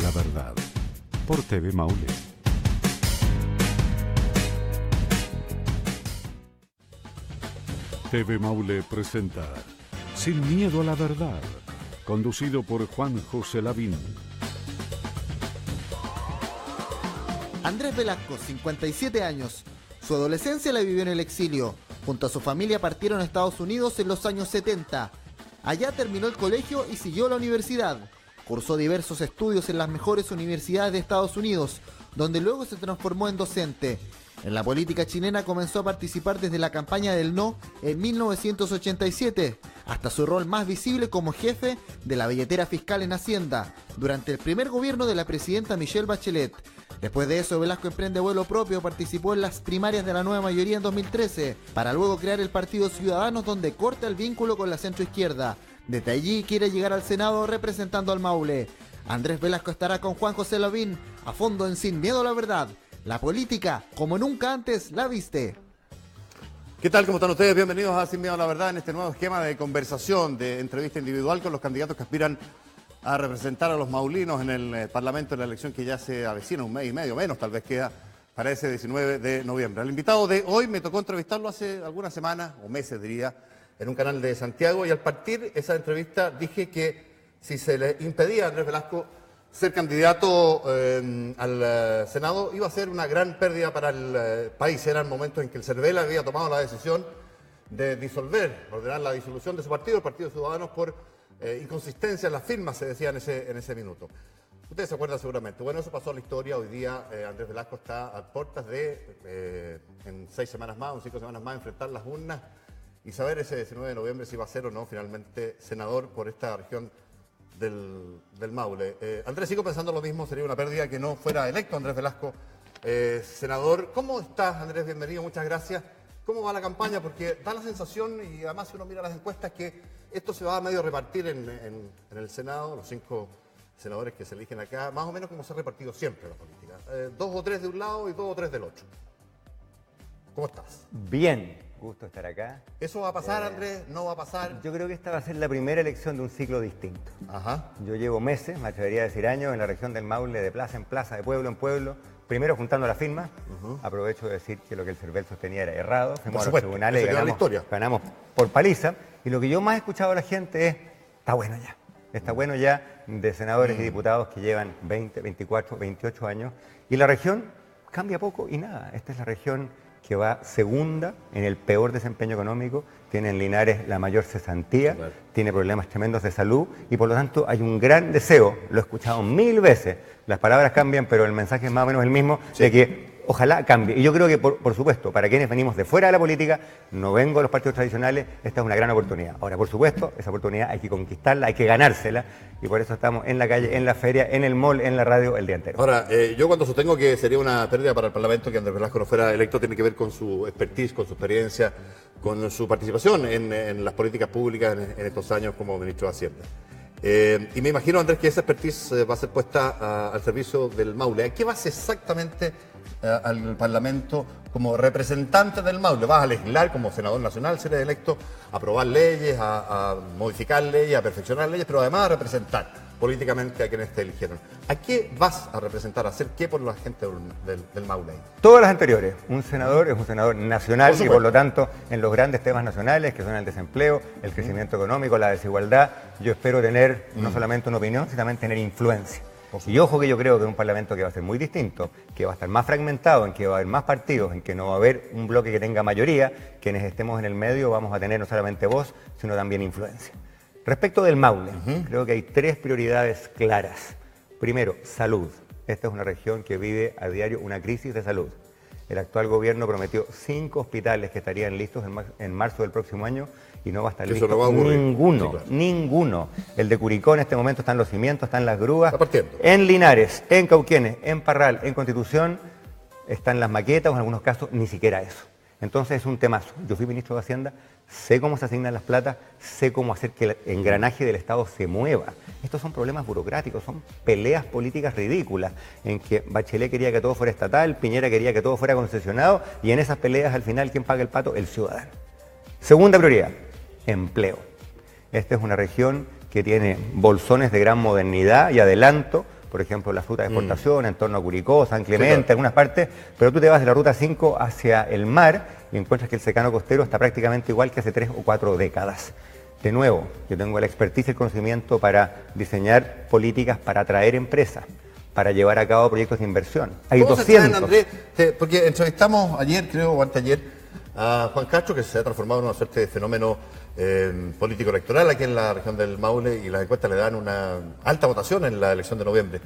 la verdad, por TV Maule. TV Maule presenta Sin miedo a la verdad, conducido por Juan José Lavín. Andrés Velasco, 57 años. Su adolescencia la vivió en el exilio. Junto a su familia partieron a Estados Unidos en los años 70. Allá terminó el colegio y siguió la universidad. Cursó diversos estudios en las mejores universidades de Estados Unidos, donde luego se transformó en docente. En la política chilena comenzó a participar desde la campaña del no en 1987, hasta su rol más visible como jefe de la billetera fiscal en Hacienda, durante el primer gobierno de la presidenta Michelle Bachelet. Después de eso, Velasco emprende vuelo propio, participó en las primarias de la nueva mayoría en 2013, para luego crear el Partido Ciudadanos, donde corta el vínculo con la centroizquierda. Desde allí quiere llegar al Senado representando al Maule. Andrés Velasco estará con Juan José Lavín, a fondo en Sin Miedo a la Verdad. La política, como nunca antes la viste. ¿Qué tal? ¿Cómo están ustedes? Bienvenidos a Sin Miedo a la Verdad, en este nuevo esquema de conversación, de entrevista individual con los candidatos que aspiran a representar a los maulinos en el Parlamento en la elección que ya se avecina, un mes y medio menos, tal vez queda para ese 19 de noviembre. Al invitado de hoy me tocó entrevistarlo hace algunas semanas, o meses diría, en un canal de Santiago, y al partir esa entrevista dije que si se le impedía a Andrés Velasco ser candidato al Senado iba a ser una gran pérdida para el país. Eran momentos en que el CERVEL había tomado la decisión de ordenar la disolución de su partido, el Partido Ciudadanos, por inconsistencia en las firmas, se decía en ese minuto. Ustedes se acuerdan seguramente. Bueno, eso pasó a la historia. Hoy día Andrés Velasco está a puertas de, en 6 semanas más o 5 semanas más, enfrentar las urnas y saber ese 19 de noviembre si va a ser o no finalmente senador por esta región del Maule. Andrés, sigo pensando lo mismo, sería una pérdida que no fuera electo Andrés Velasco senador. ¿Cómo estás, Andrés? Bienvenido, muchas gracias. ¿Cómo va la campaña? Porque da la sensación, y además si uno mira las encuestas, que esto se va a medio repartir en el Senado, los 5 senadores que se eligen acá, más o menos como se ha repartido siempre la política. 2 o 3 de un lado y 2 o 3 del otro. ¿Cómo estás? Bien. Gusto estar acá. ¿Eso va a pasar, Andrés? ¿No va a pasar? Yo creo que esta va a ser la primera elección de un ciclo distinto. Ajá. Yo llevo meses, me atrevería a decir años, en la región del Maule, de plaza en plaza, de pueblo en pueblo, primero juntando las firmas. Aprovecho de decir que lo que el CERVEL sostenía era errado. Fuimos a los tribunales y ganamos por paliza. Y lo que yo más he escuchado a la gente es, está bueno ya. Está bueno ya de senadores y diputados que llevan 20, 24, 28 años. Y la región cambia poco y nada. Esta es la región que va segunda en el peor desempeño económico, tiene en Linares la mayor cesantía, tiene problemas tremendos de salud y por lo tanto hay un gran deseo, lo he escuchado 1000 veces, las palabras cambian pero el mensaje es más o menos el mismo, de que ojalá cambie. Y yo creo que, por supuesto, para quienes venimos de fuera de la política, no vengo de los partidos tradicionales, esta es una gran oportunidad. Ahora, por supuesto, esa oportunidad hay que conquistarla, hay que ganársela, y por eso estamos en la calle, en la feria, en el mall, en la radio el día entero. Ahora, yo cuando sostengo que sería una pérdida para el Parlamento que Andrés Velasco no fuera electo, tiene que ver con su expertise, con su experiencia, con su participación en las políticas públicas en estos años como ministro de Hacienda. Y me imagino, Andrés, que esa expertise va a ser puesta al servicio del Maule. ¿A qué vas exactamente al Parlamento como representante del Maule? ¿Vas a legislar como senador nacional, ser electo, a aprobar leyes, a modificar leyes, a perfeccionar leyes, pero además a representar políticamente a quienes te eligieron? ¿A qué vas a representar, a hacer qué por la gente del Maule? Todas las anteriores. Un senador es un senador nacional y por lo tanto en los grandes temas nacionales que son el desempleo, el crecimiento económico, la desigualdad, yo espero tener no solamente una opinión, sino también tener influencia. Y ojo que yo creo que es un Parlamento que va a ser muy distinto, que va a estar más fragmentado, en que va a haber más partidos, en que no va a haber un bloque que tenga mayoría, quienes estemos en el medio vamos a tener no solamente voz, sino también influencia. Respecto del Maule, creo que hay 3 prioridades claras. Primero, salud. Esta es una región que vive a diario una crisis de salud. El actual gobierno prometió 5 hospitales que estarían listos en marzo del próximo año y no va a estar listo ninguno, sí, claro. Ninguno. El de Curicó en este momento están los cimientos, están las grúas. En Linares, en Cauquenes, en Parral, en Constitución, están las maquetas o en algunos casos ni siquiera eso. Entonces es un temazo. Yo fui ministro de Hacienda, sé cómo se asignan las platas, sé cómo hacer que el engranaje del Estado se mueva. Estos son problemas burocráticos, son peleas políticas ridículas, en que Bachelet quería que todo fuera estatal, Piñera quería que todo fuera concesionado, y en esas peleas al final, ¿quién paga el pato? El ciudadano. Segunda prioridad, empleo. Esta es una región que tiene bolsones de gran modernidad y adelanto por ejemplo, la fruta de exportación en torno a Curicó, San Clemente, algunas partes, pero tú te vas de la ruta 5 hacia el mar y encuentras que el secano costero está prácticamente igual que hace 3 o 4 décadas. De nuevo, yo tengo la expertise y el conocimiento para diseñar políticas para atraer empresas, para llevar a cabo proyectos de inversión. Hay 200. Andrés, porque entrevistamos ayer, creo, o anteayer, a Juan Castro, que se ha transformado en una suerte de fenómeno político electoral aquí en la región del Maule, y las encuestas le dan una alta votación en la elección de noviembre.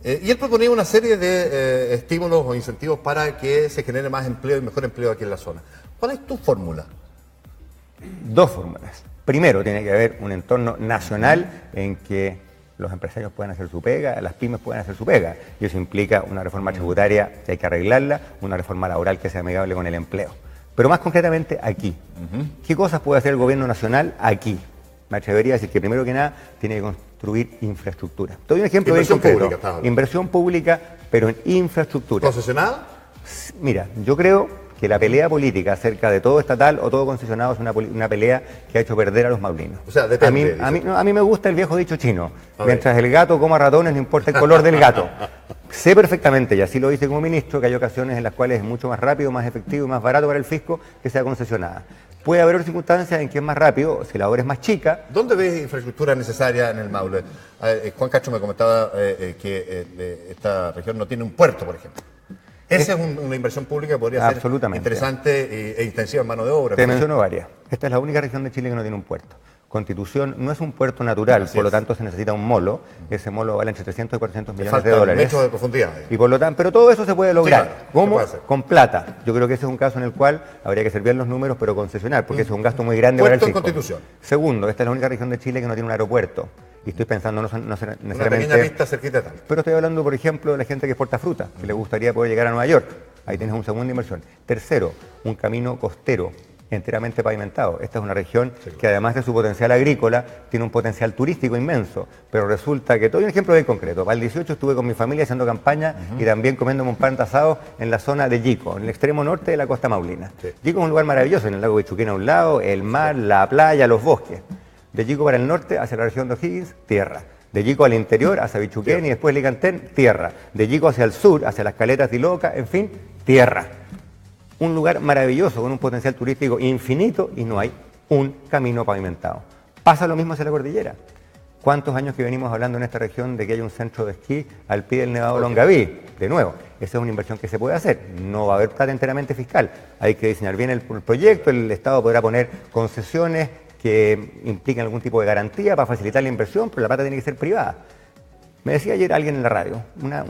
Y él proponía una serie de estímulos o incentivos para que se genere más empleo y mejor empleo aquí en la zona. ¿Cuál es tu fórmula? 2 fórmulas. Primero, tiene que haber un entorno nacional en que los empresarios puedan hacer su pega, las pymes puedan hacer su pega. Y eso implica una reforma tributaria que hay que arreglarla, una reforma laboral que sea amigable con el empleo. Pero más concretamente aquí. ¿Qué cosas puede hacer el gobierno nacional aquí? Me atrevería a decir que primero que nada tiene que construir infraestructura. Te doy un ejemplo bien concreto. Inversión pública, pero en infraestructura. ¿Concesionada? Mira, yo creo que la pelea política acerca de todo estatal o todo concesionado es una pelea que ha hecho perder a los maulinos. O sea, depende. A mí me gusta el viejo dicho chino. Mientras el gato coma ratones, no importa el color del gato. Sé perfectamente, y así lo hice como ministro, que hay ocasiones en las cuales es mucho más rápido, más efectivo y más barato para el fisco que sea concesionada. Puede haber circunstancias en que es más rápido, si la obra es más chica. ¿Dónde ves infraestructura necesaria en el Maule? Juan Castro me comentaba que esta región no tiene un puerto, por ejemplo. Esa es una inversión pública que podría ser interesante e intensiva en mano de obra. Te menciono varias. Esta es la única región de Chile que no tiene un puerto. Constitución no es un puerto natural, por lo tanto se necesita un molo. Ese molo vale entre 300 y 400 millones de dólares. Metros de profundidad. Y por lo tanto, pero todo eso se puede lograr. Sí, claro, ¿Cómo? Con plata. Yo creo que ese es un caso en el cual habría que servir los números, pero concesionar, porque ese es un gasto muy grande para el fisco. Constitución. Segundo, esta es la única región de Chile que no tiene un aeropuerto. Y estoy pensando no necesariamente... Una pequeña pista cerquita tal. Pero estoy hablando, por ejemplo, de la gente que exporta fruta, que le gustaría poder llegar a Nueva York. Ahí tienes una segunda inversión. Tercero, un camino costero enteramente pavimentado. Esta es una región que además de su potencial agrícola, tiene un potencial turístico inmenso, pero resulta que, te doy un ejemplo bien concreto, para el 18 estuve con mi familia haciendo campaña y también comiéndome un pan asado en la zona de Yico, en el extremo norte de la costa maulina. Yico es un lugar maravilloso, en el lago Bichuquén a un lado, el mar, la playa, los bosques. De Yico para el norte, hacia la región de O'Higgins, tierra. De Yico al interior, hacia Bichuquén y después Licantén, tierra. De Yico hacia el sur, hacia las caletas de Iloca, en fin, tierra. Un lugar maravilloso con un potencial turístico infinito y no hay un camino pavimentado. Pasa lo mismo hacia la cordillera. ¿Cuántos años que venimos hablando en esta región de que hay un centro de esquí al pie del Nevado Longaví? De nuevo, esa es una inversión que se puede hacer. No va a haber plata enteramente fiscal. Hay que diseñar bien el proyecto, el Estado podrá poner concesiones que impliquen algún tipo de garantía para facilitar la inversión, pero la plata tiene que ser privada. Me decía ayer alguien en la radio, una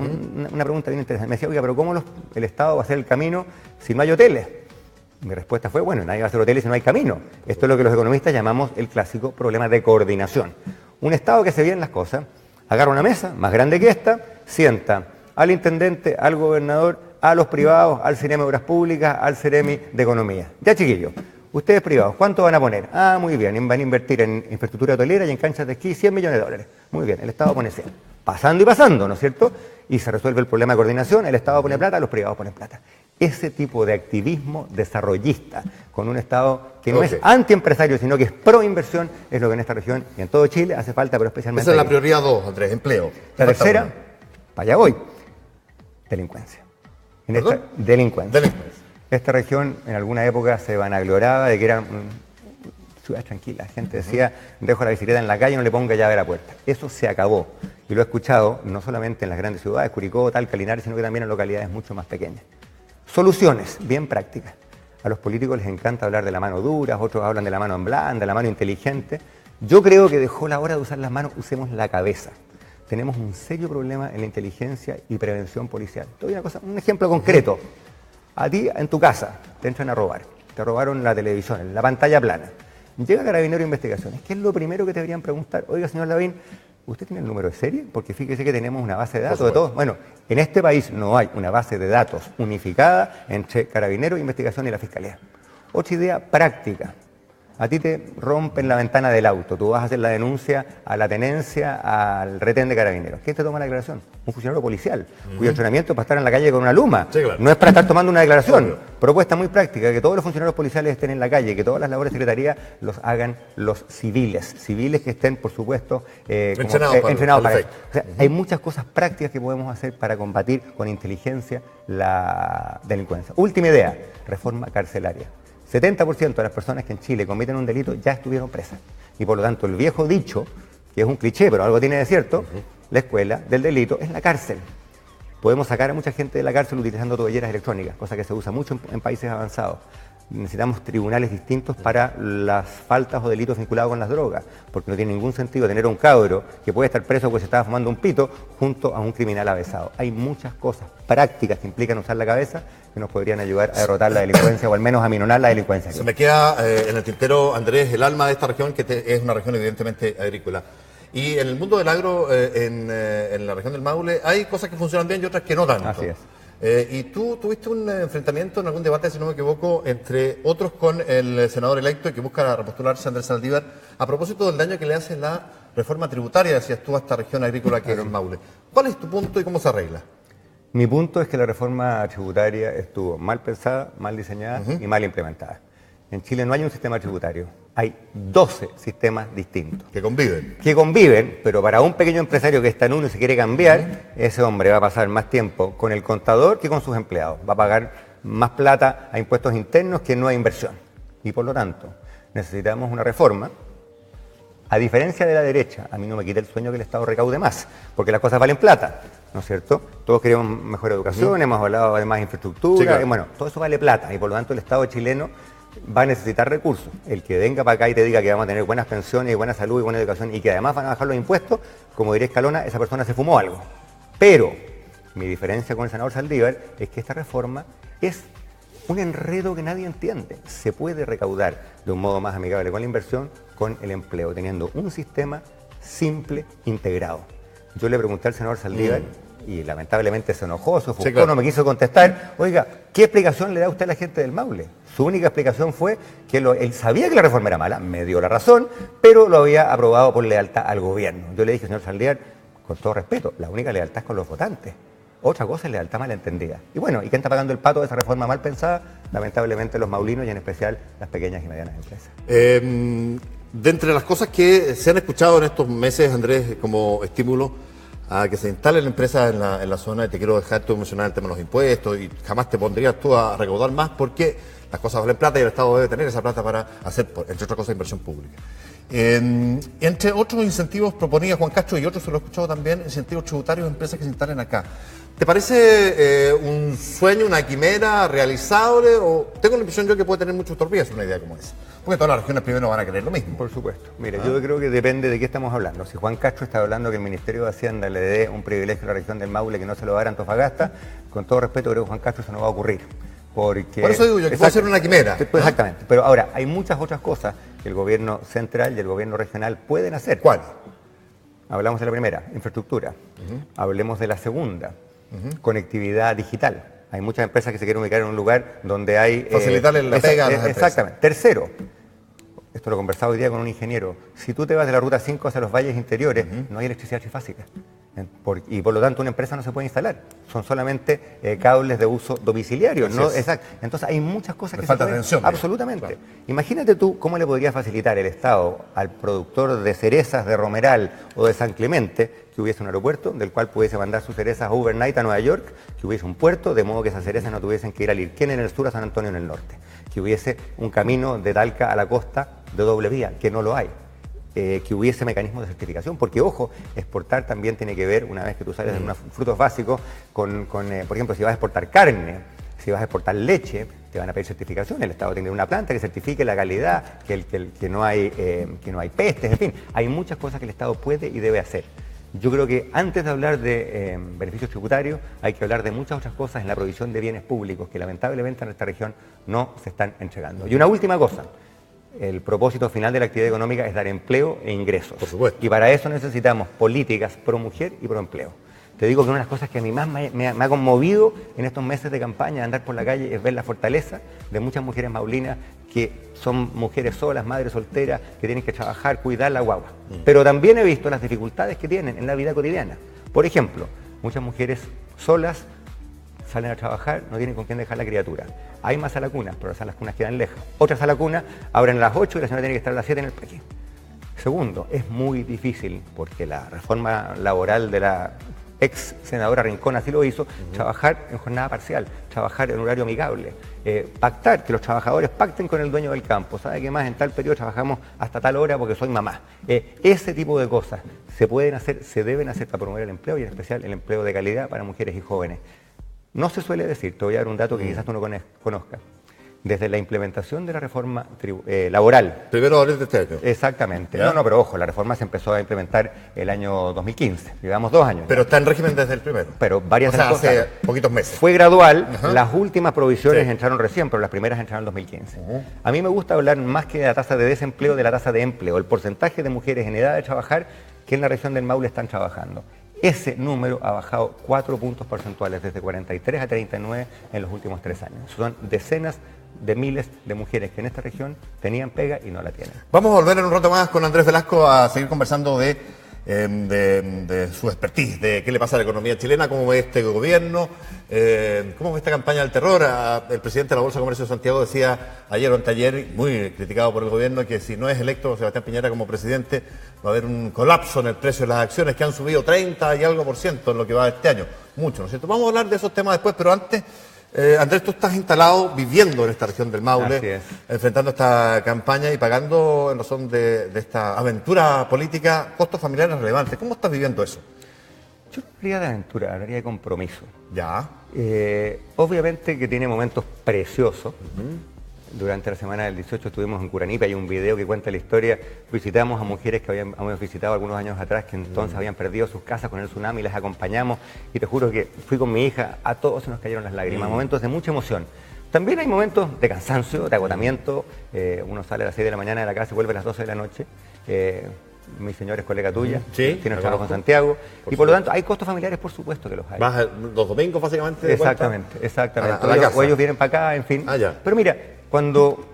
pregunta bien interesante. Me decía, oiga, pero ¿cómo el Estado va a hacer el camino si no hay hoteles? Mi respuesta fue, bueno, nadie va a hacer hoteles si no hay camino. Esto es lo que los economistas llamamos el clásico problema de coordinación. Un Estado que se ve en las cosas, agarra una mesa más grande que esta, sienta al intendente, al gobernador, a los privados, al Ceremi de Obras Públicas, al Ceremi de Economía. Ya, chiquillos, ustedes privados, ¿cuánto van a poner? Ah, muy bien, van a invertir en infraestructura hotelera y en canchas de esquí 100 millones de dólares. Muy bien, el Estado pone 100. Pasando y pasando, ¿no es cierto? Y se resuelve el problema de coordinación, el Estado pone plata, los privados ponen plata. Ese tipo de activismo desarrollista con un Estado que no es antiempresario, sino que es pro inversión, es lo que en esta región y en todo Chile hace falta, pero especialmente... Esa es la prioridad 2, Andrés, empleo. La tercera, para allá voy, delincuencia. Delincuencia. Esta región en alguna época se vanagloriaba de que era ciudad tranquila. La gente decía, dejo la bicicleta en la calle y no le ponga llave a la puerta. Eso se acabó. Y lo he escuchado no solamente en las grandes ciudades, Curicó, Talca, Linares, sino que también en localidades mucho más pequeñas. Soluciones bien prácticas. A los políticos les encanta hablar de la mano dura, otros hablan de la mano blanda, de la mano inteligente. Yo creo que dejó la hora de usar las manos, usemos la cabeza. Tenemos un serio problema en la inteligencia y prevención policial. Te doy un ejemplo concreto. A ti, en tu casa, te entran a robar. Te robaron la televisión, la pantalla plana. Llega Carabinero de Investigaciones. ¿Qué es lo primero que te deberían preguntar? Oiga, señor Lavín, ¿usted tiene el número de serie? Porque fíjese que tenemos una base de datos de todos. Bueno, en este país no hay una base de datos unificada entre Carabinero de Investigación y la Fiscalía. Otra idea práctica. A ti te rompen la ventana del auto, tú vas a hacer la denuncia a la tenencia, al retén de carabineros. ¿Quién te toma la declaración? Un funcionario policial, cuyo entrenamiento es para estar en la calle con una luma. Sí, claro. No es para estar tomando una declaración. Obvio. Propuesta muy práctica, que todos los funcionarios policiales estén en la calle, que todas las labores de secretaría los hagan los civiles. Civiles que estén, por supuesto, entrenados para eso. O sea, hay muchas cosas prácticas que podemos hacer para combatir con inteligencia la delincuencia. Última idea, reforma carcelaria. 70% de las personas que en Chile cometen un delito ya estuvieron presas. Y por lo tanto, el viejo dicho, que es un cliché, pero algo tiene de cierto, la escuela del delito es la cárcel. Podemos sacar a mucha gente de la cárcel utilizando tobilleras electrónicas, cosa que se usa mucho en países avanzados. Necesitamos tribunales distintos para las faltas o delitos vinculados con las drogas, porque no tiene ningún sentido tener a un cabro que puede estar preso porque se estaba fumando un pito junto a un criminal avesado. Hay muchas cosas prácticas que implican usar la cabeza que nos podrían ayudar a derrotar la delincuencia o al menos a minorar la delincuencia. Se me queda en el tintero, Andrés, el alma de esta región, que es una región evidentemente agrícola. Y en el mundo del agro, en la región del Maule, hay cosas que funcionan bien y otras que no tanto. Así es. Y tú tuviste un enfrentamiento en algún debate, si no me equivoco, entre otros con el senador electo que busca repostularse, Andrés Saldívar, a propósito del daño que le hace la reforma tributaria, decías tú, a esta región agrícola que es el Maule. ¿Cuál es tu punto y cómo se arregla? Mi punto es que la reforma tributaria estuvo mal pensada, mal diseñada y mal implementada. En Chile no hay un sistema tributario, hay 12 sistemas distintos. Que conviven. Que conviven, pero para un pequeño empresario que está en uno y se quiere cambiar, ese hombre va a pasar más tiempo con el contador que con sus empleados. Va a pagar más plata a impuestos internos que no a inversión. Y por lo tanto, necesitamos una reforma. A diferencia de la derecha, a mí no me quita el sueño que el Estado recaude más, porque las cosas valen plata, ¿no es cierto? Todos queremos mejor educación, hemos hablado de más infraestructura, Sí, claro. y bueno, todo eso vale plata, y por lo tanto el Estado chileno va a necesitar recursos. El que venga para acá y te diga que vamos a tener buenas pensiones, y buena salud y buena educación, y que además van a bajar los impuestos, como diría Escalona, esa persona se fumó algo. Pero mi diferencia con el senador Saldívar es que esta reforma es un enredo que nadie entiende. Se puede recaudar de un modo más amigable con la inversión, con el empleo, teniendo un sistema simple, integrado. Yo le pregunté al senador Saldívar, y lamentablemente se enojó, se ofuscó, Sí, claro. no me quiso contestar. Oiga, ¿qué explicación le da usted a la gente del Maule? Su única explicación fue que él sabía que la reforma era mala, me dio la razón, pero lo había aprobado por lealtad al gobierno. Yo le dije, señor Saldívar, con todo respeto, la única lealtad es con los votantes. Otra cosa es lealtad malentendida. Y bueno, ¿y quién está pagando el pato de esa reforma mal pensada? Lamentablemente los maulinos y en especial las pequeñas y medianas empresas. De entre las cosas que se han escuchado en estos meses, Andrés, como estímulo a que se instale la empresa en la zona, y te quiero dejar tú mencionar el tema de los impuestos, y jamás te pondrías tú a recaudar más porque las cosas valen plata y el Estado debe tener esa plata para hacer, entre otras cosas, inversión pública. Entre otros incentivos proponía Juan Castro, y otros se lo he escuchado también, incentivos tributarios a empresas que se instalen acá. ¿Te parece un sueño, una quimera realizable? O tengo la impresión yo que puede tener muchos torpillas una idea como esa. Porque todas las regiones primero van a querer lo mismo. Por supuesto. Mire, yo creo que depende de qué estamos hablando. Si Juan Castro está hablando que el Ministerio de Hacienda le dé un privilegio a la región del Maule que no se lo va a dar a Antofagasta, con todo respeto creo que Juan Castro eso no va a ocurrir. Porque, por eso digo yo que puede ser una quimera. Exactamente. Pero ahora, hay muchas otras cosas que el gobierno central y el gobierno regional pueden hacer. ¿Cuál? Hablamos de la primera, infraestructura. Hablemos de la segunda, conectividad digital. Hay muchas empresas que se quieren ubicar en un lugar donde hay... facilitarle la pega a las empresas. Exactamente. Tercero, esto lo conversaba hoy día con un ingeniero, si tú te vas de la ruta 5 hacia los valles interiores, no hay electricidad trifásica. Y por lo tanto una empresa no se puede instalar. Son solamente cables de uso domiciliario. ¿No? Exacto. Entonces hay muchas cosas que falta se pueden... atención. Absolutamente. Claro. Imagínate tú cómo le podría facilitar el Estado al productor de cerezas de Romeral o de San Clemente que hubiese un aeropuerto del cual pudiese mandar sus cerezas overnight a Nueva York, que hubiese un puerto de modo que esas cerezas no tuviesen que ir a Lirquén en el sur, a San Antonio en el norte, que hubiese un camino de Talca a la costa de doble vía, que no lo hay. Que hubiese mecanismos de certificación, porque ojo, exportar también tiene que ver, una vez que tú sales de unos frutos básicos, por ejemplo, si vas a exportar carne, si vas a exportar leche, te van a pedir certificación, el Estado tiene una planta que certifique la calidad, que no hay pestes, en fin, hay muchas cosas que el Estado puede y debe hacer. Yo creo que antes de hablar de beneficios tributarios, hay que hablar de muchas otras cosas en la provisión de bienes públicos que lamentablemente en nuestra región no se están entregando. Y una última cosa. El propósito final de la actividad económica es dar empleo e ingresos. Por supuesto. Y para eso necesitamos políticas pro mujer y pro empleo. Te digo que una de las cosas que a mí más me ha conmovido en estos meses de campaña, andar por la calle, es ver la fortaleza de muchas mujeres maulinas que son mujeres solas, madres solteras, que tienen que trabajar, cuidar la guagua. Pero también he visto las dificultades que tienen en la vida cotidiana. Por ejemplo, muchas mujeres solas salen a trabajar, no tienen con quién dejar la criatura. Hay más salacunas, pero las salacunas quedan lejos. Otras salacunas abren a las 8 y la señora tiene que estar a las 7 en el parque. Segundo, es muy difícil, porque la reforma laboral de la ex senadora Rincón así lo hizo, trabajar en jornada parcial, trabajar en horario amigable, pactar, que los trabajadores pacten con el dueño del campo. ¿Sabe qué más? En tal periodo trabajamos hasta tal hora porque soy mamá. Ese tipo de cosas se pueden hacer, se deben hacer para promover el empleo y en especial el empleo de calidad para mujeres y jóvenes. No se suele decir, te voy a dar un dato que quizás tú no conozcas. Desde la implementación de la reforma laboral. Primero de abril de este año. Exactamente. ¿Ya? No, pero ojo, la reforma se empezó a implementar el año 2015. Llevamos 2 años. Pero está en régimen desde el primero. Pero varias o sea, de las hace cosas. poquitos meses. Fue gradual, Ajá. las últimas provisiones Sí. entraron recién, pero las primeras entraron en 2015. A mí me gusta hablar más que de la tasa de desempleo, de la tasa de empleo, el porcentaje de mujeres en edad de trabajar que en la región del Maule están trabajando. Ese número ha bajado 4 puntos porcentuales, desde 43 a 39 en los últimos 3 años. Son decenas de miles de mujeres que en esta región tenían pega y no la tienen. Vamos a volver en un rato más con Andrés Velasco a seguir conversando de su expertise, de qué le pasa a la economía chilena, cómo ve este gobierno, cómo ve esta campaña del terror. El presidente de la Bolsa de Comercio de Santiago decía ayer o anteayer, muy criticado por el gobierno, que si no es electo Sebastián Piñera como presidente va a haber un colapso en el precio de las acciones, que han subido 30 y algo % en lo que va de este año. Mucho, ¿no es cierto? Vamos a hablar de esos temas después, pero antes... Andrés, tú estás instalado, viviendo en esta región del Maule, Así es. enfrentando esta campaña y pagando, en razón de esta aventura política, costos familiares relevantes. ¿Cómo estás viviendo eso? Yo no hablaría de aventura, hablaría de compromiso. Ya. Obviamente que tiene momentos preciosos. Durante la semana del 18 estuvimos en Curanipe, hay un video que cuenta la historia. Visitamos a mujeres que habíamos visitado algunos años atrás, que entonces habían perdido sus casas con el tsunami, las acompañamos y te juro que fui con mi hija, a todos se nos cayeron las lágrimas, momentos de mucha emoción. También hay momentos de cansancio, de agotamiento. Uno sale a las 6 de la mañana de la casa y vuelve a las 12 de la noche. Mi señora es colega tuya, Sí, tiene la trabajo conozco. en Santiago. Por Y por lo supuesto. tanto, hay costos familiares, por supuesto que los hay. ¿Vas los domingos, básicamente? de vuelta? Exactamente. A la casa. O ellos vienen para acá, en fin. Ah, ya. Pero mira, cuando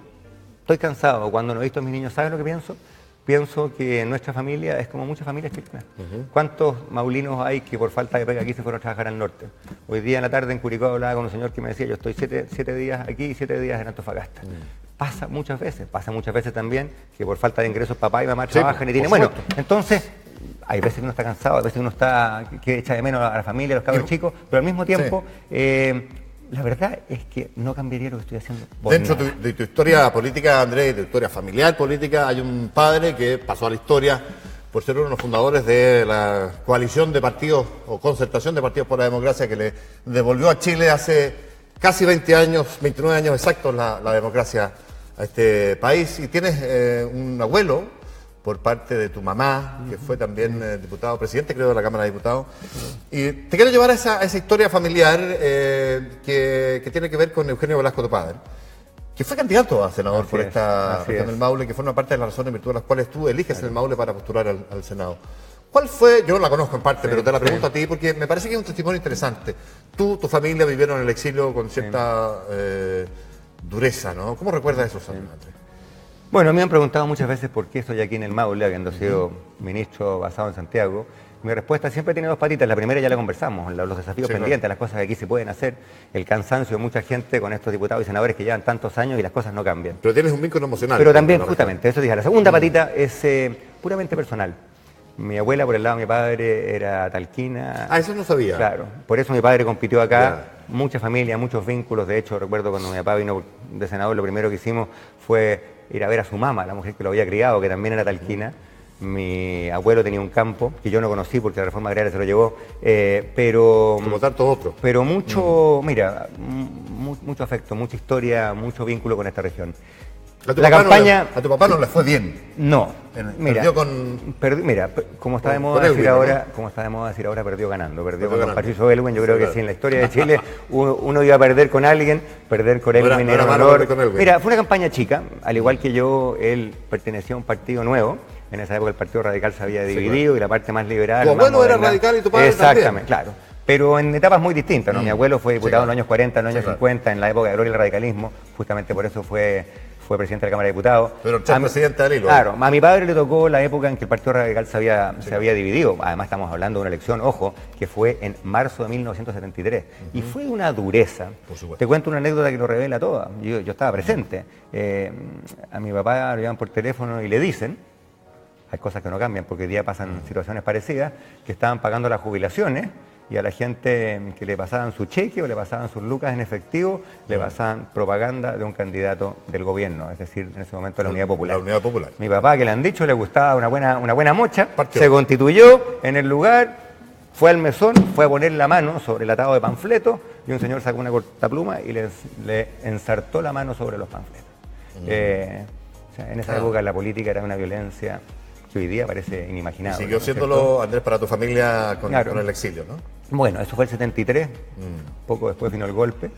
estoy cansado, cuando no he visto a mis niños, ¿sabes lo que pienso? Pienso que nuestra familia es como muchas familias chilenas. ¿Cuántos maulinos hay que por falta de pega aquí se fueron a trabajar al norte? Hoy día en la tarde en Curicó hablaba con un señor que me decía, yo estoy 7 días aquí y 7 días en Antofagasta. Pasa muchas veces también que por falta de ingresos papá y mamá trabajan y tienen... por Bueno, supuesto. entonces... Hay veces que uno está cansado, hay veces que uno está que echa de menos a la familia, a los cabros chicos, pero al mismo tiempo, la verdad es que no cambiaría lo que estoy haciendo. por Dentro nada. de tu historia política, Andrés, de tu historia familiar política, hay un padre que pasó a la historia por ser uno de los fundadores de la coalición de partidos o concertación de partidos por la democracia que le devolvió a Chile hace casi 20 años, 29 años exactos la democracia a este país. Y tienes un abuelo por parte de tu mamá, que fue también diputado, presidente creo de la Cámara de Diputados. Y te quiero llevar a esa historia familiar que tiene que ver con Eugenio Velasco, tu padre, que fue candidato a senador Así por es, esta así región es. del Maule, que forma parte de las razones en virtud de las cuales tú eliges el Maule para postular al Senado. ¿Cuál fue? Yo no la conozco en parte, pero te la pregunto a ti porque me parece que es un testimonio interesante. Tú, tu familia vivieron en el exilio con cierta dureza, ¿no? ¿Cómo recuerdas esos años, Andrés? Bueno, me han preguntado muchas veces por qué estoy aquí en el Maule, habiendo sido ministro basado en Santiago. Mi respuesta siempre tiene 2 patitas. La primera ya la conversamos, los desafíos Sí, claro. pendientes, las cosas que aquí se pueden hacer, el cansancio de mucha gente con estos diputados y senadores que llevan tantos años y las cosas no cambian. Pero tienes un vínculo emocional. Pero con también, la región. justamente, eso dije. La segunda patita es puramente personal. Mi abuela, por el lado de mi padre, era talquina. Ah, eso no sabía. Claro, por eso mi padre compitió acá. Mucha familia, muchos vínculos. De hecho, recuerdo cuando mi papá vino de senador, lo primero que hicimos fue ir a ver a su mamá, la mujer que lo había criado, que también era talquina. Mi abuelo tenía un campo que yo no conocí porque la reforma agraria se lo llevó, pero... Como tantos otros. Pero mucho, mira, mucho afecto, mucha historia, mucho vínculo con esta región. A tu La papá campaña... a tu papá no le fue bien. No, mira, Perdió con... mira, como está de con moda decir Elwin, ahora, como está de moda decir ahora, perdió ganando, perdió con don ganando. Patricio Elwin. Yo creo que claro. si en la historia de Chile uno iba a perder con alguien, perder con No era- Elwin no era era un malo honor. perder con Elwin. Mira, fue una campaña chica, al igual que yo, él pertenecía a un partido nuevo, En esa época el Partido Radical se había dividido y la parte más liberal... Tu abuelo era radical y tu padre también. Exactamente, claro. Pero en etapas muy distintas, ¿no? Mi abuelo fue diputado en los años 40, en los años 50, en la época de gloria del radicalismo, justamente por eso fue presidente de la Cámara de Diputados. Pero el presidente del hilo. Claro, a mi padre le tocó la época en que el Partido Radical se había dividido. Además estamos hablando de una elección, ojo, que fue en marzo de 1973. Y fue una dureza. Por supuesto. Te cuento una anécdota que lo revela toda. Yo estaba presente. A mi papá lo llaman por teléfono y le dicen, hay cosas que no cambian porque hoy día pasan situaciones parecidas, que estaban pagando las jubilaciones y a la gente que le pasaban su cheque o le pasaban sus lucas en efectivo, le pasaban propaganda de un candidato del gobierno, es decir, en ese momento la Unidad Popular. La Unidad Popular. Mi papá, que le han dicho, le gustaba una buena mocha, Partió. se constituyó en el lugar, fue al mesón, fue a poner la mano sobre el atado de panfletos y un señor sacó una cortapluma y le ensartó la mano sobre los panfletos. O sea, en esa época la política era una violencia que hoy día parece inimaginable. Y siguió ¿no? siéndolo, Andrés, para tu familia Claro. con el exilio, ¿no? Bueno, eso fue el 73, poco después vino el golpe.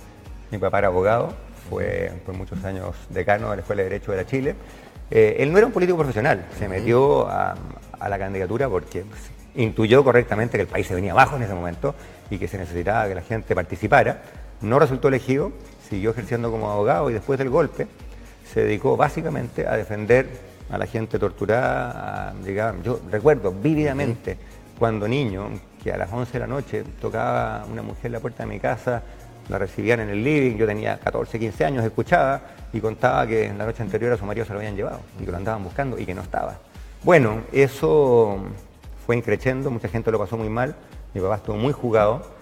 Mi papá era abogado, fue por muchos años decano de la Escuela de Derecho de la Chile. Él no era un político profesional, se metió a la candidatura porque intuyó correctamente que el país se venía abajo en ese momento y que se necesitaba que la gente participara. No resultó elegido, siguió ejerciendo como abogado y después del golpe se dedicó básicamente a defender a la gente torturada. Yo recuerdo vívidamente cuando niño que a las 11 de la noche tocaba una mujer en la puerta de mi casa, la recibían en el living, yo tenía 14, 15 años, escuchaba y contaba que en la noche anterior a su marido se lo habían llevado y que lo andaban buscando y que no estaba. Bueno, eso fue increciendo, mucha gente lo pasó muy mal, mi papá estuvo muy jugado.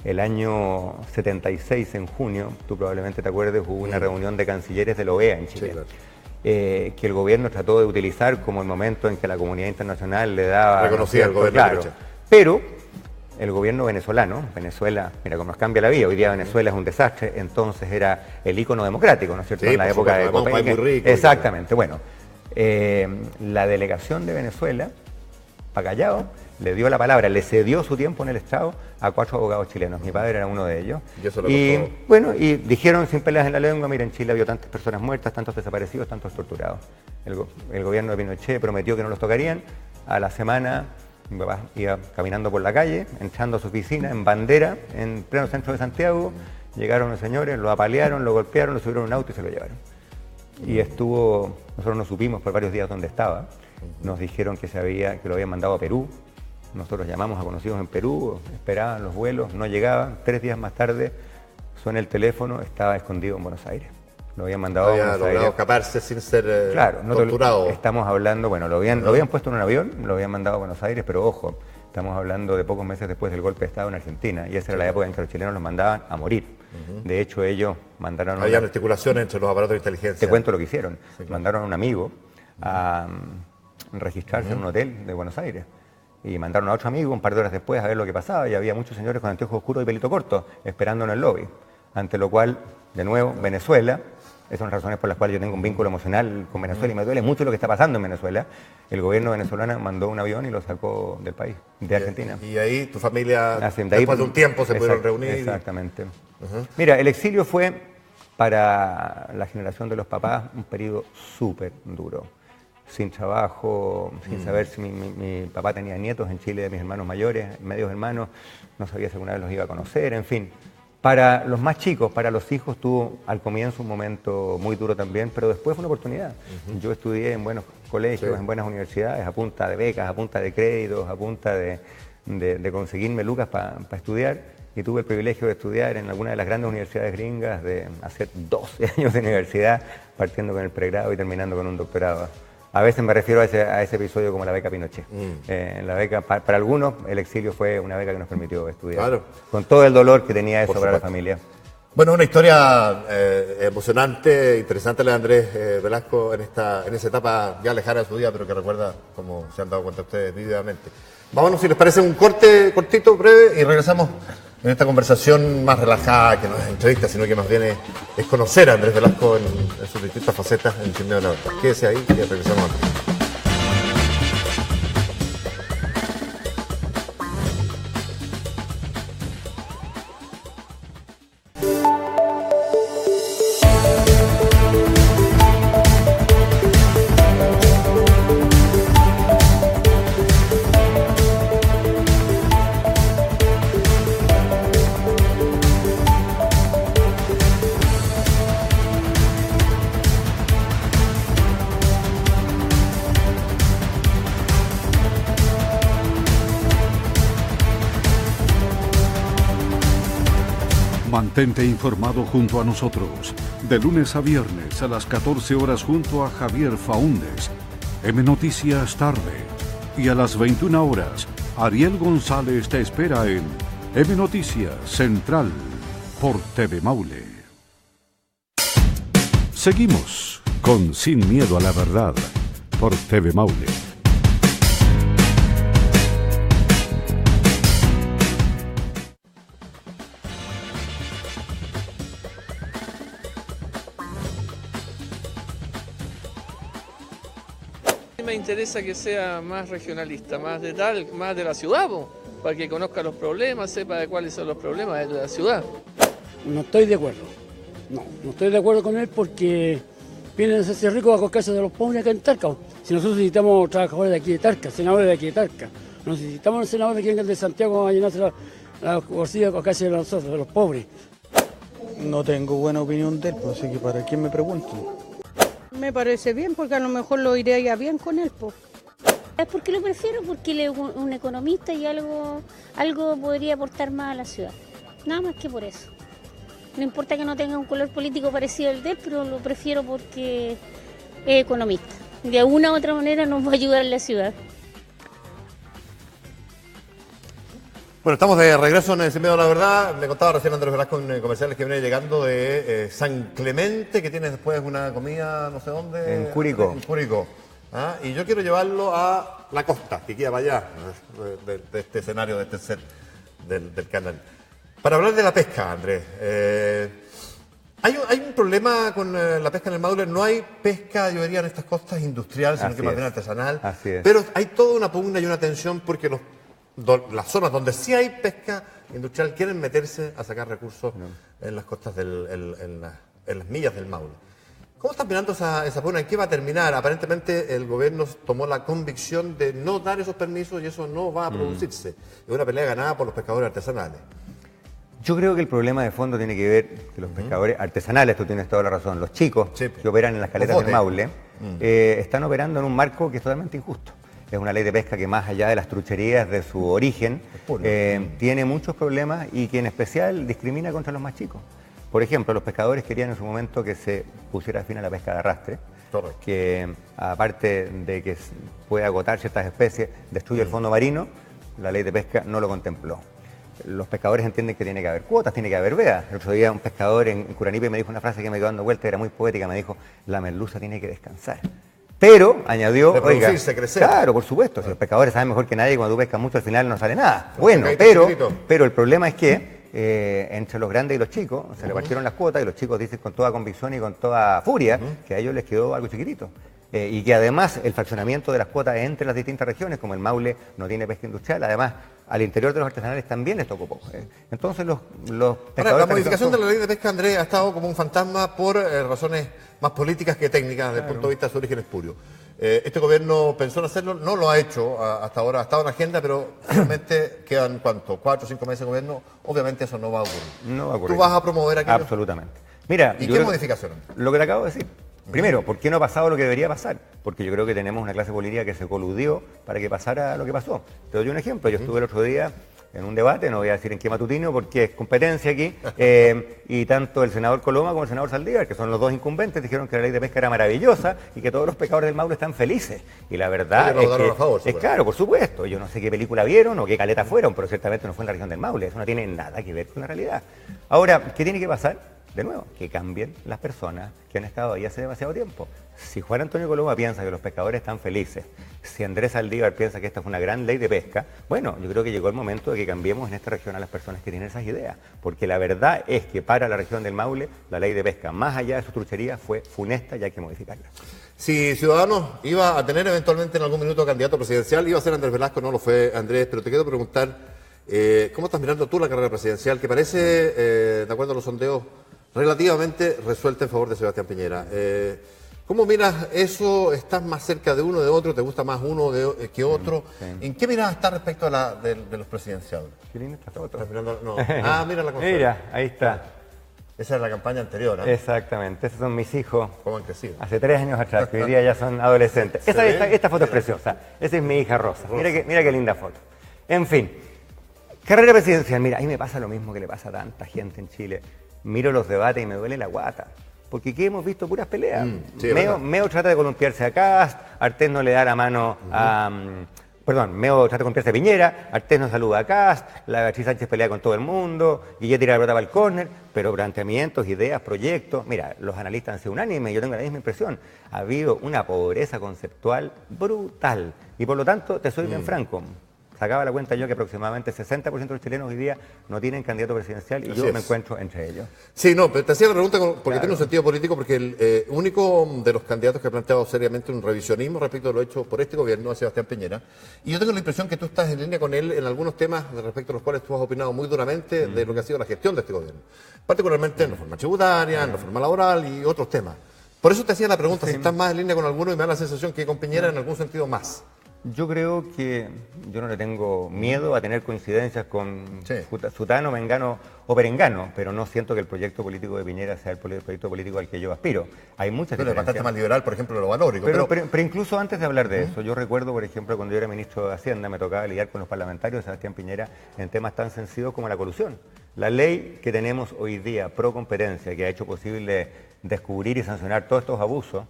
El año 76, en junio, tú probablemente te acuerdes, hubo una reunión de cancilleres de la OEA en Chile. Sí, claro. Que el gobierno trató de utilizar como el momento en que la comunidad internacional le daba... Reconocía al gobierno claro, derecha. pero el gobierno venezolano, Venezuela, mira cómo nos cambia la vida, hoy día Venezuela es un desastre, entonces era el ícono democrático, ¿no es cierto? Sí, en la por época de supuesto, además, un país Copec. muy rico. Exactamente, bueno, la delegación de Venezuela, para Callao, le dio la palabra, le cedió su tiempo en el Estado a 4 abogados chilenos. Mi padre era uno de ellos. Y eso lo y costó. bueno, y dijeron sin pelas en la lengua, mira, en Chile había tantas personas muertas, tantos desaparecidos, tantos torturados. El gobierno de Pinochet prometió que no los tocarían. A la semana mi papá iba caminando por la calle, entrando a su oficina en bandera, en pleno centro de Santiago. Llegaron los señores, lo apalearon, lo golpearon, lo subieron a un auto y se lo llevaron. Y estuvo, nosotros no supimos por varios días dónde estaba. Nos dijeron que lo habían mandado a Perú. Nosotros llamamos a conocidos en Perú, esperaban los vuelos, no llegaban. 3 días más tarde suena el teléfono, estaba escondido en Buenos Aires. Lo habían mandado a Había Buenos logrado Aires. escaparse sin ser Claro, torturado. estamos hablando, bueno, lo habían puesto en un avión, lo habían mandado a Buenos Aires, pero ojo, estamos hablando de pocos meses después del golpe de Estado en Argentina, y esa era la época en que los chilenos los mandaban a morir. De hecho, ellos mandaron... Había articulaciones entre los aparatos de inteligencia. Te cuento lo que hicieron. claro. Mandaron a un amigo a registrarse en un hotel de Buenos Aires. Y mandaron a otro amigo un par de horas después a ver lo que pasaba y había muchos señores con anteojos oscuros y pelito corto esperando en el lobby. Ante lo cual, de nuevo, Venezuela, esas son las razones por las cuales yo tengo un vínculo emocional con Venezuela y me duele mucho lo que está pasando en Venezuela. El gobierno venezolano mandó un avión y lo sacó del país, de Argentina. Y ahí tu familia, Así, de ahí- después de un tiempo, se pudieron reunir. Exactamente. Mira, el exilio fue para la generación de los papás un periodo súper duro. Sin trabajo, sin saber si mi papá tenía nietos en Chile, mis hermanos mayores, medios hermanos, no sabía si alguna vez los iba a conocer, en fin. Para los más chicos, para los hijos, tuvo al comienzo un momento muy duro también, pero después fue una oportunidad. Yo estudié en buenos colegios, en buenas universidades, a punta de becas, a punta de créditos, a punta de conseguirme lucas para estudiar, y tuve el privilegio de estudiar en alguna de las grandes universidades gringas, de hacer 12 años de universidad, partiendo con el pregrado y terminando con un doctorado. A veces me refiero a ese episodio como la beca Pinochet. La beca, para algunos, el exilio fue una beca que nos permitió estudiar. Claro. Con todo el dolor que tenía eso Por para la supuesto. familia. Bueno, una historia emocionante, interesante la de Andrés Velasco en esa etapa ya lejana de su vida, pero que recuerda, como se han dado cuenta ustedes, vívidamente. Vámonos, si les parece, un corte cortito, breve, y regresamos en esta conversación más relajada, que no es entrevista, sino que más bien es conocer a Andrés Velasco en sus distintas facetas en Sin Miedo a la Verdad. Quédese ahí y regresamos a Mantente informado junto a nosotros, de lunes a viernes a las 14 horas junto a Javier Faúndez, M Noticias Tarde, y a las 21 horas, Ariel González te espera en M Noticias Central por TV Maule. Seguimos con Sin Miedo a la Verdad por TV Maule. Me interesa que sea más regionalista, más de la ciudad, para que conozca los problemas, sepa de cuáles son los problemas de la ciudad. No estoy de acuerdo. No estoy de acuerdo con él porque vienen a hacerse ricos a costarse de los pobres acá en Talca. Si nosotros necesitamos trabajadores de aquí de Talca, senadores de aquí de Talca, no necesitamos senadores que vengan de Santiago a llenarse la bolsilla a casi de nosotros, de los pobres. No tengo buena opinión de él, pues, así que ¿para quién me pregunto? Me parece bien porque a lo mejor lo iré ya bien con él, pues. ¿Es porque lo prefiero? Porque él es un economista y algo podría aportar más a la ciudad. Nada más que por eso. No importa que no tenga un color político parecido al de él, pero lo prefiero porque es economista. De alguna u otra manera nos va a ayudar en la ciudad. Bueno, estamos de regreso en Sin Miedo a la Verdad. Le contaba recién Andrés Velasco en comerciales que viene llegando de San Clemente, que tiene después una comida no sé dónde. En Curicó. En Curicó. ¿Ah? Y yo quiero llevarlo a la costa, que queda para allá, de este escenario, de este set del canal. Para hablar de la pesca, Andrés. Hay un problema con la pesca en el Maule. No hay pesca, yo diría, en estas costas industriales, sino que más bien artesanal. Así es. Pero hay toda una pugna y una tensión porque las zonas donde sí hay pesca industrial quieren meterse a sacar recursos en las costas, en las millas del Maule. ¿Cómo estás mirando esa pugna? ¿En qué va a terminar? Aparentemente el gobierno tomó la convicción de no dar esos permisos y eso no va a producirse. Es una pelea ganada por los pescadores artesanales. Yo creo que el problema de fondo tiene que ver que los pescadores artesanales, tú tienes toda la razón, los chicos que operan en las caletas del Maule, están operando en un marco que es totalmente injusto. Es una ley de pesca que más allá de las trucherías de su origen, tiene muchos problemas y que en especial discrimina contra los más chicos. Por ejemplo, los pescadores querían en su momento que se pusiera fin a la pesca de arrastre, que aparte de que puede agotar ciertas especies, destruye el fondo marino, la ley de pesca no lo contempló. Los pescadores entienden que tiene que haber cuotas, tiene que haber veas. El otro día un pescador en Curanipe me dijo una frase que me quedó dando vuelta, era muy poética, me dijo, la merluza tiene que descansar. Pero, añadió, reproducirse, crecer. Claro, por supuesto, si los pescadores saben mejor que nadie que cuando tú pescas mucho al final no sale nada. Bueno, pero el problema es que entre los grandes y los chicos se repartieron las cuotas y los chicos dicen con toda convicción y con toda furia que a ellos les quedó algo chiquitito. Y que además el fraccionamiento de las cuotas entre las distintas regiones, como el Maule no tiene pesca industrial, además al interior de los artesanales también les tocó poco. Entonces los pescadores... Ahora, la modificación de la ley de pesca, Andrés, ha estado como un fantasma por razones más políticas que técnicas desde el punto de vista de su origen espurio. Este gobierno pensó en hacerlo, no lo ha hecho hasta ahora, ha estado en agenda, pero realmente quedan, ¿cuánto? 4 o 5 meses de gobierno, obviamente eso no va a ocurrir. No va a ocurrir. ¿Tú vas a promover aquello? Absolutamente. Mira, ¿Y qué modificación? Lo que le acabo de decir. Primero, ¿por qué no ha pasado lo que debería pasar? Porque yo creo que tenemos una clase política que se coludió para que pasara lo que pasó. Te doy un ejemplo. Yo estuve el otro día en un debate, no voy a decir en qué matutino porque es competencia aquí, y tanto el senador Coloma como el senador Saldívar, que son los dos incumbentes, dijeron que la ley de pesca era maravillosa y que todos los pescadores del Maule están felices. Y la verdad es claro, por supuesto. Yo no sé qué película vieron o qué caleta fueron, pero ciertamente no fue en la región del Maule. Eso no tiene nada que ver con la realidad. Ahora, ¿qué tiene que pasar? De nuevo, que cambien las personas que han estado ahí hace demasiado tiempo. Si Juan Antonio Coloma piensa que los pescadores están felices, si Andrés Saldívar piensa que esta es una gran ley de pesca, bueno, yo creo que llegó el momento de que cambiemos en esta región a las personas que tienen esas ideas. Porque la verdad es que para la región del Maule, la ley de pesca, más allá de su truchería, fue funesta y hay que modificarla. Si Ciudadanos iba a tener eventualmente en algún minuto candidato presidencial, iba a ser Andrés Velasco, no lo fue Andrés, pero te quiero preguntar, ¿cómo estás mirando tú la carrera presidencial? Que parece, de acuerdo a los sondeos, relativamente resuelta en favor de Sebastián Piñera. ¿Cómo miras eso? ¿Estás más cerca de uno, de otro? ¿Te gusta más uno que otro? Sí. ¿En qué mirada está respecto a de los presidenciales? Qué linda esta foto. No. Ah, mira la cosa. Mira, ahí está. Esa es la campaña anterior, ¿eh? Exactamente, esos son mis hijos. ¿Cómo han crecido? Hace 3 años atrás, que hoy día ya son adolescentes. Esta foto es preciosa. Esa es mi hija Rosa. Mira qué linda foto. En fin. Carrera presidencial, mira, ahí me pasa lo mismo que le pasa a tanta gente en Chile. Miro los debates y me duele la guata. Porque aquí hemos visto puras peleas. Sí, Meo trata de columpiarse a Kast, Artés no le da la mano a... Meo trata de columpiarse a Piñera, Artés no saluda a Kast, la Beatriz Sánchez pelea con todo el mundo, Guille tira la pelota para el córner, pero planteamientos, ideas, proyectos... Mira, los analistas han sido unánimes, yo tengo la misma impresión. Ha habido una pobreza conceptual brutal. Y por lo tanto, te soy bien franco, sacaba la cuenta yo que aproximadamente 60% de los chilenos hoy día no tienen candidato presidencial y yo me encuentro entre ellos. Sí, no, pero te hacía la pregunta porque tiene un sentido político, porque el único de los candidatos que ha planteado seriamente un revisionismo respecto a lo hecho por este gobierno es Sebastián Piñera. Y yo tengo la impresión que tú estás en línea con él en algunos temas respecto a los cuales tú has opinado muy duramente de lo que ha sido la gestión de este gobierno. Particularmente en reforma tributaria, en reforma laboral y otros temas. Por eso te hacía la pregunta si estás más en línea con alguno y me da la sensación que con Piñera en algún sentido más. Yo creo que yo no le tengo miedo a tener coincidencias con Sutano, Mengano o Perengano, pero no siento que el proyecto político de Piñera sea el proyecto político al que yo aspiro. Hay muchas diferencias. Bastante más liberal, por ejemplo, lo valórico. Pero incluso antes de hablar de eso, yo recuerdo, por ejemplo, cuando yo era ministro de Hacienda, me tocaba lidiar con los parlamentarios de Sebastián Piñera en temas tan sencillos como la colusión. La ley que tenemos hoy día, pro competencia, que ha hecho posible descubrir y sancionar todos estos abusos,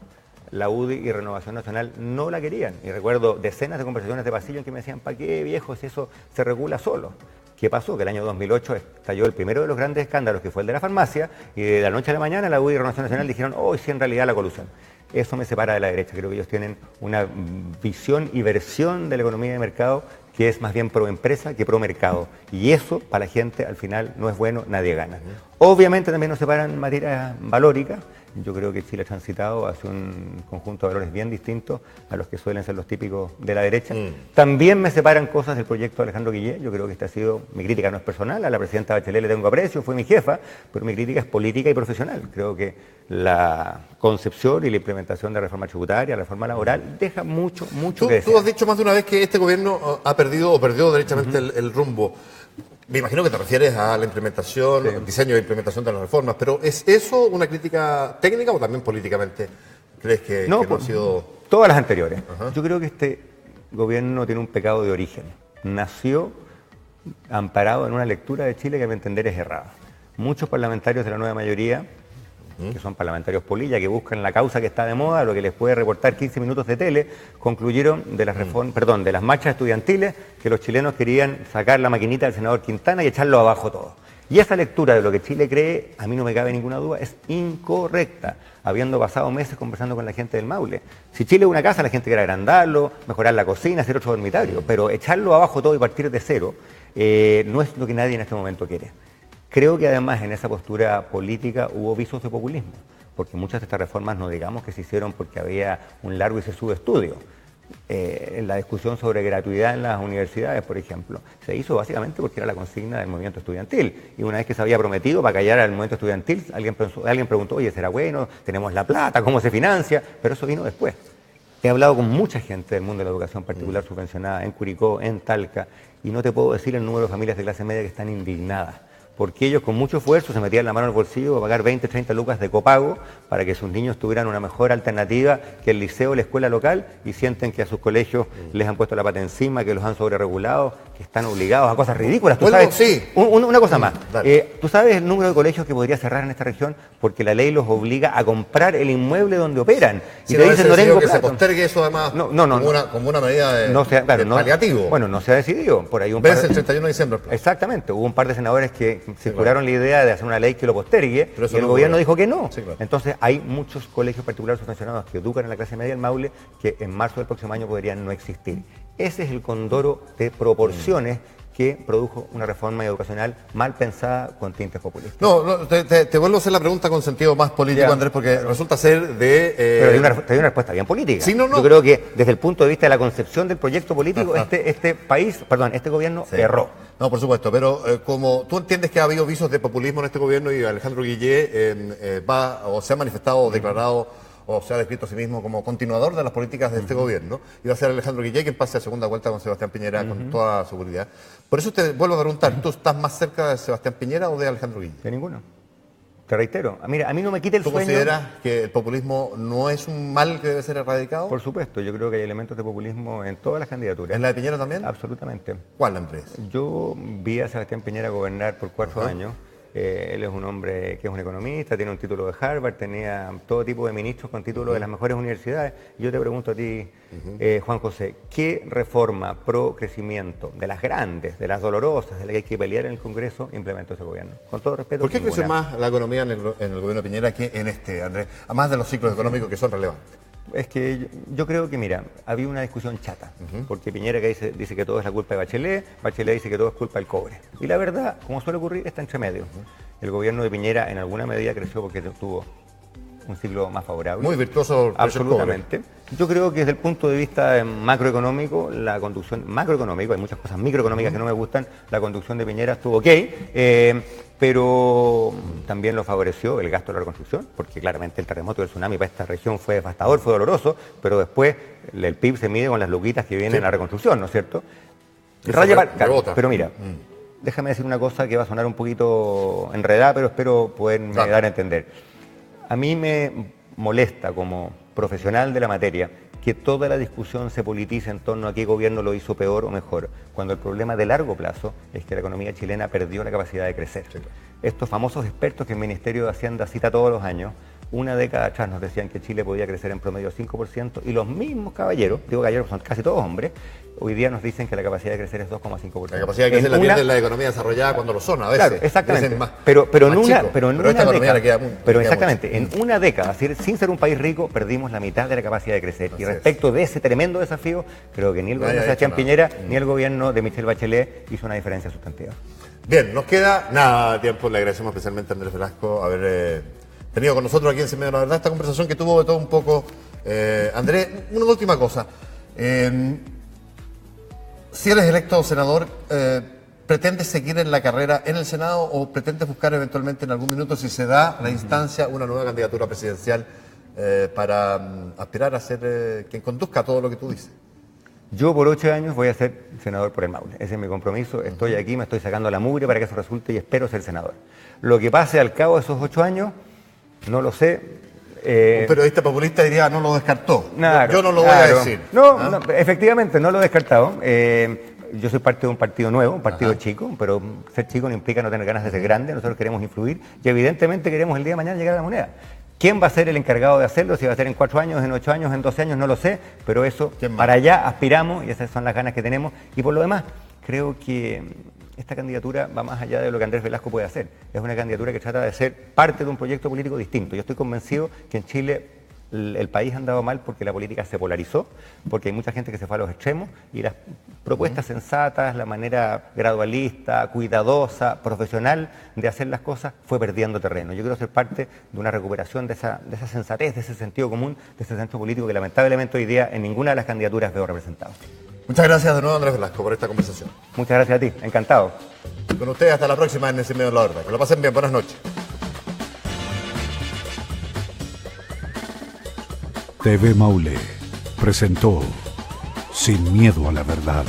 la UDI y Renovación Nacional no la querían. Y recuerdo decenas de conversaciones de pasillo en que me decían, ¿para qué, viejo, si eso se regula solo? ¿Qué pasó? Que el año 2008 estalló el primero de los grandes escándalos, que fue el de la farmacia, y de la noche a la mañana la UDI y Renovación Nacional dijeron, sí, en realidad la colusión. Eso me separa de la derecha. Creo que ellos tienen una visión y versión de la economía de mercado que es más bien pro empresa que pro mercado. Y eso, para la gente, al final no es bueno, nadie gana. Obviamente también nos separan materias valóricas. Yo creo que Chile ha transitado hacia un conjunto de valores bien distintos a los que suelen ser los típicos de la derecha. También me separan cosas del proyecto de Alejandro Guillé. Yo creo que esta ha sido, mi crítica no es personal, a la presidenta Bachelet le tengo aprecio, fue mi jefa, pero mi crítica es política y profesional. Creo que la concepción y la implementación de la reforma tributaria, la reforma laboral, deja mucho que desear. Tú has dicho más de una vez que este gobierno ha perdido o perdió derechamente el rumbo. Me imagino que te refieres a la implementación, el diseño de implementación de las reformas, pero ¿es eso una crítica técnica o también políticamente crees que no ha sido...? Todas las anteriores. Yo creo que este gobierno tiene un pecado de origen. Nació amparado en una lectura de Chile que a mi entender es errada. Muchos parlamentarios de la nueva mayoría, que son parlamentarios polilla, que buscan la causa que está de moda, lo que les puede reportar 15 minutos de tele, concluyeron de las de las marchas estudiantiles que los chilenos querían sacar la maquinita del senador Quintana y echarlo abajo todo. Y esa lectura de lo que Chile cree, a mí no me cabe ninguna duda, es incorrecta, habiendo pasado meses conversando con la gente del Maule. Si Chile es una casa, la gente quiere agrandarlo, mejorar la cocina, hacer otro dormitorio, pero echarlo abajo todo y partir de cero no es lo que nadie en este momento quiere. Creo que además en esa postura política hubo visos de populismo, porque muchas de estas reformas no digamos que se hicieron porque había un largo y sesudo estudio. En la discusión sobre gratuidad en las universidades, por ejemplo, se hizo básicamente porque era la consigna del movimiento estudiantil. Y una vez que se había prometido para callar al movimiento estudiantil, alguien preguntó, oye, ¿será bueno? ¿Tenemos la plata? ¿Cómo se financia? Pero eso vino después. He hablado con mucha gente del mundo de la educación particular subvencionada, en Curicó, en Talca, y no te puedo decir el número de familias de clase media que están indignadas, porque ellos con mucho esfuerzo se metían la mano en el bolsillo para pagar 20, 30 lucas de copago para que sus niños tuvieran una mejor alternativa que el liceo o la escuela local y sienten que a sus colegios les han puesto la pata encima, que los han sobreregulado, que están obligados a cosas ridículas. ¿Tú sabes? Sí. Una cosa más. ¿Tú sabes el número de colegios que podría cerrar en esta región? Porque la ley los obliga a comprar el inmueble donde operan. Y si te dicen, no tengo que plata. Se postergue eso además como una medida de paliativo. Bueno, no se ha decidido. Por ahí el 31 de diciembre. Exactamente. Hubo un par de senadores que circularon la idea de hacer una ley que lo postergue y el gobierno dijo que no. Sí, claro. Entonces hay muchos colegios particulares subvencionados que educan en la clase media del Maule que en marzo del próximo año podrían no existir. Ese es el condoro de proporciones que produjo una reforma educacional mal pensada con tintes populistas. Te vuelvo a hacer la pregunta con sentido más político, Andrés, porque resulta ser de... Pero te di una respuesta bien política. Sí, Yo creo que desde el punto de vista de la concepción del proyecto político, este gobierno erró. No, por supuesto, pero como tú entiendes que ha habido visos de populismo en este gobierno y Alejandro Guillé se ha manifestado o declarado o se ha descrito a sí mismo como continuador de las políticas de este gobierno, y va a ser Alejandro Guillé quien pase a segunda vuelta con Sebastián Piñera con toda seguridad. Por eso te vuelvo a preguntar, ¿tú estás más cerca de Sebastián Piñera o de Alejandro Guillé? De ninguno. Te reitero, mira, a mí no me quita el sueño. ¿Tú consideras que el populismo no es un mal que debe ser erradicado? Por supuesto, yo creo que hay elementos de populismo en todas las candidaturas. ¿En la de Piñera también? Absolutamente. ¿Cuál empresa? Yo vi a Sebastián Piñera gobernar por 4 años. Él es un hombre que es un economista, tiene un título de Harvard, tenía todo tipo de ministros con títulos de las mejores universidades. Yo te pregunto a ti, Juan José, ¿qué reforma pro crecimiento, de las grandes, de las dolorosas, de las que hay que pelear en el Congreso, implementó ese gobierno? Con todo respeto. ¿Por qué creció más la economía en el gobierno de Piñera que en este, Andrés? Además de los ciclos económicos que son relevantes. Es que yo creo que, mira, había una discusión chata, porque Piñera que dice que todo es la culpa de Bachelet, Bachelet dice que todo es culpa del cobre. Y la verdad, como suele ocurrir, está entre medio. El gobierno de Piñera en alguna medida creció porque tuvo un ciclo más favorable. Muy virtuoso. Absolutamente. Yo creo que desde el punto de vista macroeconómico, la conducción, macroeconómico, hay muchas cosas microeconómicas que no me gustan, la conducción de Piñera estuvo ok, pero también lo favoreció el gasto de la reconstrucción, porque claramente el terremoto del tsunami para esta región fue devastador, fue doloroso, pero después el PIB se mide con las luquitas que vienen en la reconstrucción, ¿no es cierto? Pero mira, déjame decir una cosa que va a sonar un poquito enredada, pero espero poderme dar a entender. A mí me molesta como profesional de la materia que toda la discusión se politice en torno a qué gobierno lo hizo peor o mejor, cuando el problema de largo plazo es que la economía chilena perdió la capacidad de crecer. Estos famosos expertos que el Ministerio de Hacienda cita todos los años, una década atrás nos decían que Chile podía crecer en promedio 5%, y los mismos caballeros, digo caballeros, son casi todos hombres, hoy día nos dicen que la capacidad de crecer es 2,5%. La capacidad de crecer la pierde la economía desarrollada cuando lo son, a veces. Claro, exactamente. Más, pero en más una, chico. pero en pero una esta economía década, le queda pero queda exactamente, mucho. en una década, sin ser un país rico, perdimos la mitad de la capacidad de crecer. Así y respecto de ese tremendo desafío, creo que ni el gobierno de Sebastián Piñera, ni el gobierno de Michelle Bachelet hizo una diferencia sustantiva. Bien, nos queda nada de tiempo. Le agradecemos especialmente a Andrés Velasco haber tenido con nosotros aquí en Sin Miedo a la Verdad esta conversación que tuvo de todo un poco. Andrés, una última cosa. Si eres electo senador, ¿pretendes seguir en la carrera en el Senado o pretendes buscar eventualmente en algún minuto, si se da la instancia, una nueva candidatura presidencial para aspirar a ser quien conduzca todo lo que tú dices? Yo por 8 años voy a ser senador por el Maule. Ese es mi compromiso. Estoy aquí, me estoy sacando la mugre para que eso resulte y espero ser senador. Lo que pase al cabo de esos 8 años, no lo sé. Un periodista populista diría, no lo descartó. Yo no lo voy a decir. No, efectivamente, no lo he descartado. Yo soy parte de un partido nuevo, un partido chico, pero ser chico no implica no tener ganas de ser grande. Nosotros queremos influir y evidentemente queremos el día de mañana llegar a la moneda. ¿Quién va a ser el encargado de hacerlo? Si va a ser en 4 años, en 8 años, en 12 años, no lo sé, pero eso, para allá aspiramos y esas son las ganas que tenemos. Y por lo demás, creo que esta candidatura va más allá de lo que Andrés Velasco puede hacer. Es una candidatura que trata de ser parte de un proyecto político distinto. Yo estoy convencido que en Chile el país ha andado mal porque la política se polarizó, porque hay mucha gente que se fue a los extremos y las propuestas sensatas, la manera gradualista, cuidadosa, profesional de hacer las cosas fue perdiendo terreno. Yo quiero ser parte de una recuperación de esa sensatez, de ese sentido común, de ese centro político que lamentablemente hoy día en ninguna de las candidaturas veo representado. Muchas gracias de nuevo, Andrés Velasco, por esta conversación. Muchas gracias a ti, encantado. Con ustedes hasta la próxima en Sin Miedo a la Verdad. Que lo pasen bien, buenas noches. TV Maule presentó Sin Miedo a la Verdad.